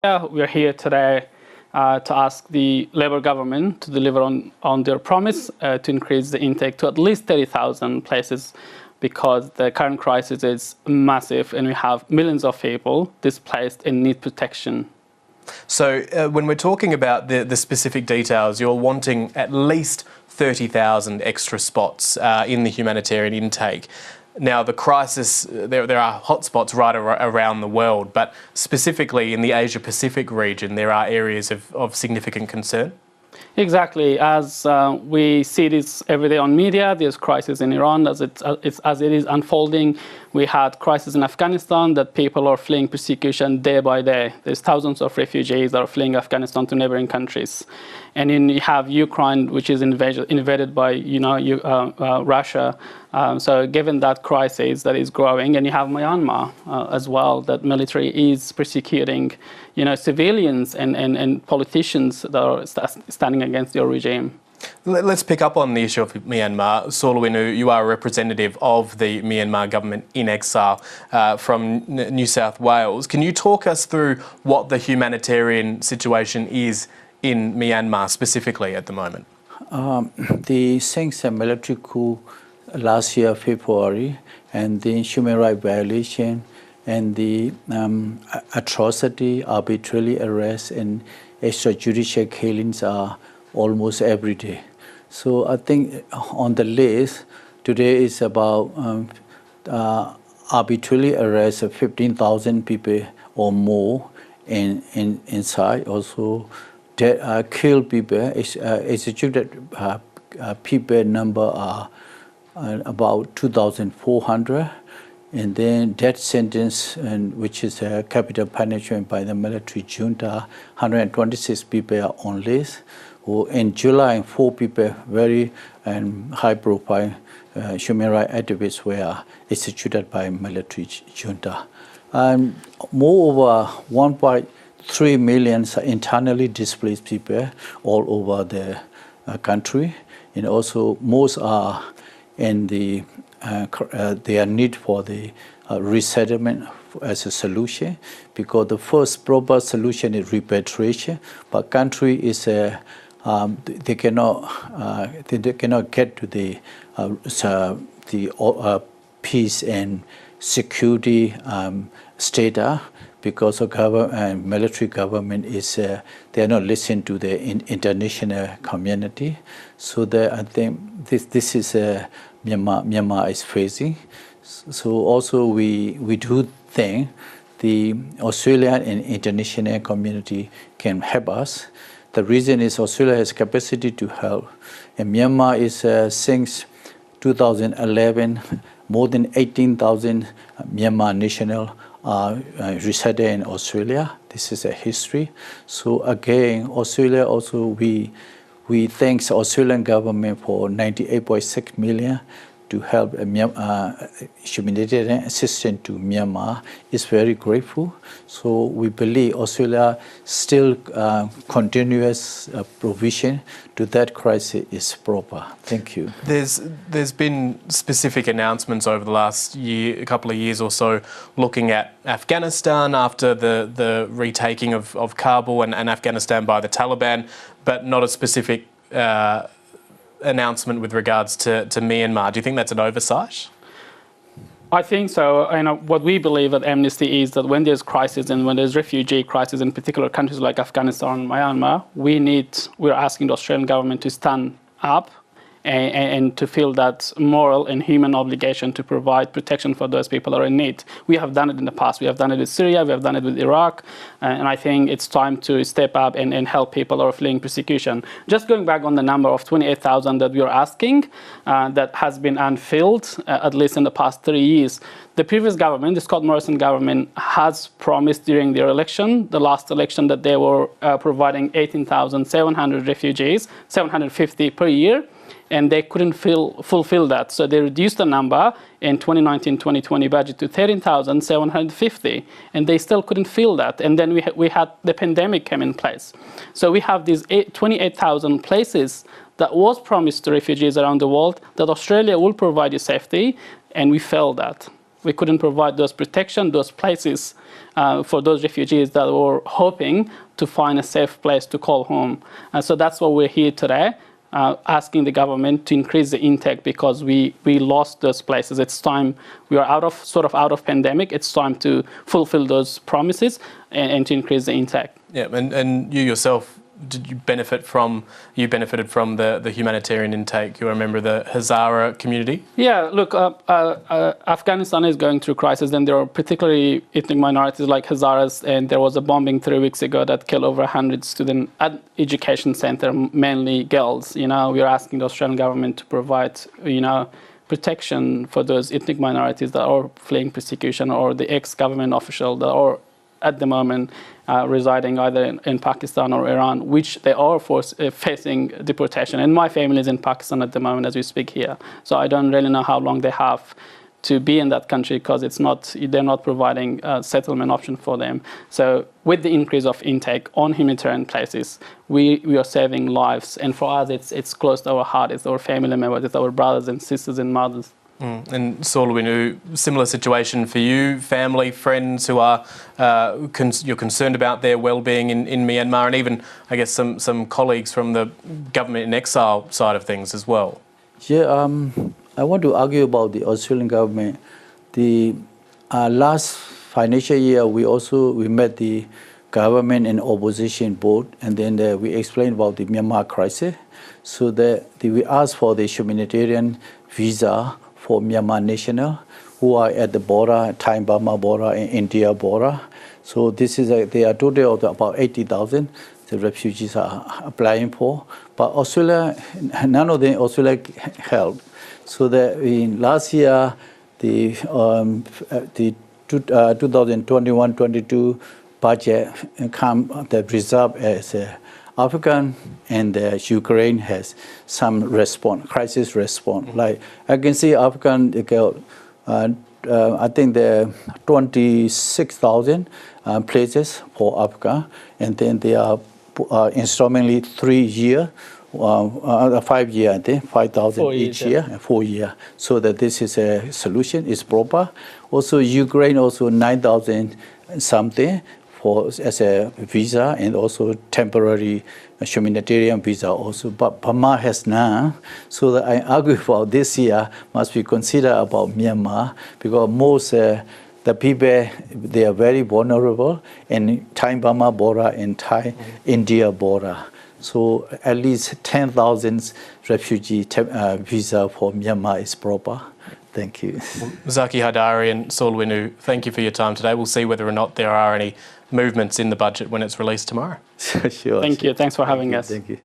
Yeah, we're here today to ask the Labour government to deliver on their promise to increase the intake to at least 30,000 places, because the current crisis is massive and we have millions of people displaced and need protection. So when we're talking about the specific details, you're wanting at least 30,000 extra spots in the humanitarian intake. Now, the crisis, there are hotspots right around the world, but specifically in the Asia-Pacific region, there are areas of significant concern. Exactly. As we see this every day on media, there's crisis in Iran as it is unfolding. We had crisis in Afghanistan, that people are fleeing persecution day by day. There's thousands of refugees that are fleeing Afghanistan to neighboring countries. And then you have Ukraine, which is invaded by Russia. So given that crisis that is growing, and you have Myanmar as well, that military is persecuting civilians and politicians that are standing against your regime. Let's pick up on the issue of Myanmar. Lwinoo, you are a representative of the Myanmar government in exile from New South Wales. Can you talk us through what the humanitarian situation is in Myanmar specifically at the moment? Since the military coup last year, February, and the human rights violation and the atrocity, arbitrary arrests and extrajudicial killings are almost every day. So I think on the list today is about arbitrarily arrest of 15,000 people or more inside. Also, killed people, executed people number are about 2,400. And then death sentence, which is a capital punishment by the military junta, 126 people are on list. In July, 4 people, very high-profile human rights activists, were executed by military junta. And moreover, 1.3 million internally displaced people all over the country, and also most are in their need for the resettlement as a solution, because the first proper solution is repatriation, but country is they cannot get to the peace and security status, because of military government is they are not listening to the international community. So I think this is Myanmar is facing. So also we do think the Australian and international community can help us. The reason is Australia has capacity to help. And Myanmar is since 2011, more than 18,000 Myanmar nationals reside in Australia. This is a history. So again, Australia also, we thank the Australian government for 98.6 million to help humanitarian assistance to Myanmar. Is very grateful. So we believe Australia still continuous provision to that crisis is proper. Thank you. There's been specific announcements over the last year, a couple of years or so, looking at Afghanistan after the retaking of Kabul and Afghanistan by the Taliban, but not a specific announcement with regards to Myanmar. Do you think that's an oversight? I think so. What we believe at Amnesty is that when there's crisis and when there's refugee crisis in particular countries like Afghanistan and Myanmar, we're asking the Australian government to stand up and to feel that moral and human obligation to provide protection for those people that are in need. We have done it in the past. We have done it with Syria, we have done it with Iraq, and I think it's time to step up and help people that are fleeing persecution. Just going back on the number of 28,000 that we are asking, that has been unfilled, at least in the past 3 years. The previous government, the Scott Morrison government, has promised during their election, the last election, that they were providing 18,700 refugees, 750 per year. And they couldn't fulfill that. So they reduced the number in 2019-2020 budget to 13,750, and they still couldn't fill that. And then we had the pandemic came in place. So we have these 28,000 places that was promised to refugees around the world that Australia will provide you safety, and we failed that. We couldn't provide those protection, those places for those refugees that were hoping to find a safe place to call home. And so that's why we're here today, asking the government to increase the intake, because we lost those places. It's time. We are out of pandemic. It's time to fulfill those promises and to increase the intake. Yeah, and you yourself, did you benefited from the humanitarian intake? You're a member of the Hazara community? Yeah, look, Afghanistan is going through crisis, and there are particularly ethnic minorities like Hazaras, and there was a bombing 3 weeks ago that killed over 100 students at education center, mainly girls. We are asking the Australian government to provide, protection for those ethnic minorities that are fleeing persecution, or the ex-government official that are at the moment residing either in Pakistan or Iran, which they are facing deportation. And my family is in Pakistan at the moment as we speak here. So I don't really know how long they have to be in that country, because they're not providing a settlement option for them. So with the increase of intake on humanitarian places, we are saving lives. And for us, it's close to our heart. It's our family members, it's our brothers and sisters and mothers. And Lwinoo, similar situation for you, family, friends who are you're concerned about their well-being in Myanmar, and even, I guess, some colleagues from the government in exile side of things as well. Yeah, I want to argue about the Australian government. The last financial year, we met the government and opposition board, and then we explained about the Myanmar crisis. So we asked for the humanitarian visa for Myanmar national who are at the border, Thai-Burma border and India border. So they are total of about 80,000 the refugees are applying for. But Australia, none of them Australia helped. So in last year, the 2021-22 budget the reserve as African and Ukraine has some crisis response. Like I can see African, I think there are 26,000 places for Africa, and then they are installmentally 3 years, 5 years, I think, 5,000 each year, 4 years. So that this is a solution, is proper. Also Ukraine, also 9,000 something as a visa, and also temporary humanitarian visa also. But Burma has none. So that I argue about this year must be considered about Myanmar, because most the people, they are very vulnerable in Thai-Burma border and Thai-India border. So at least 10,000 refugee visa for Myanmar is proper. Thank you. Zaki Haidari and Lwinoo, thank you for your time today. We'll see whether or not there are any movements in the budget when it's released tomorrow. Sure. Thank you. Thanks for having us. Thank you.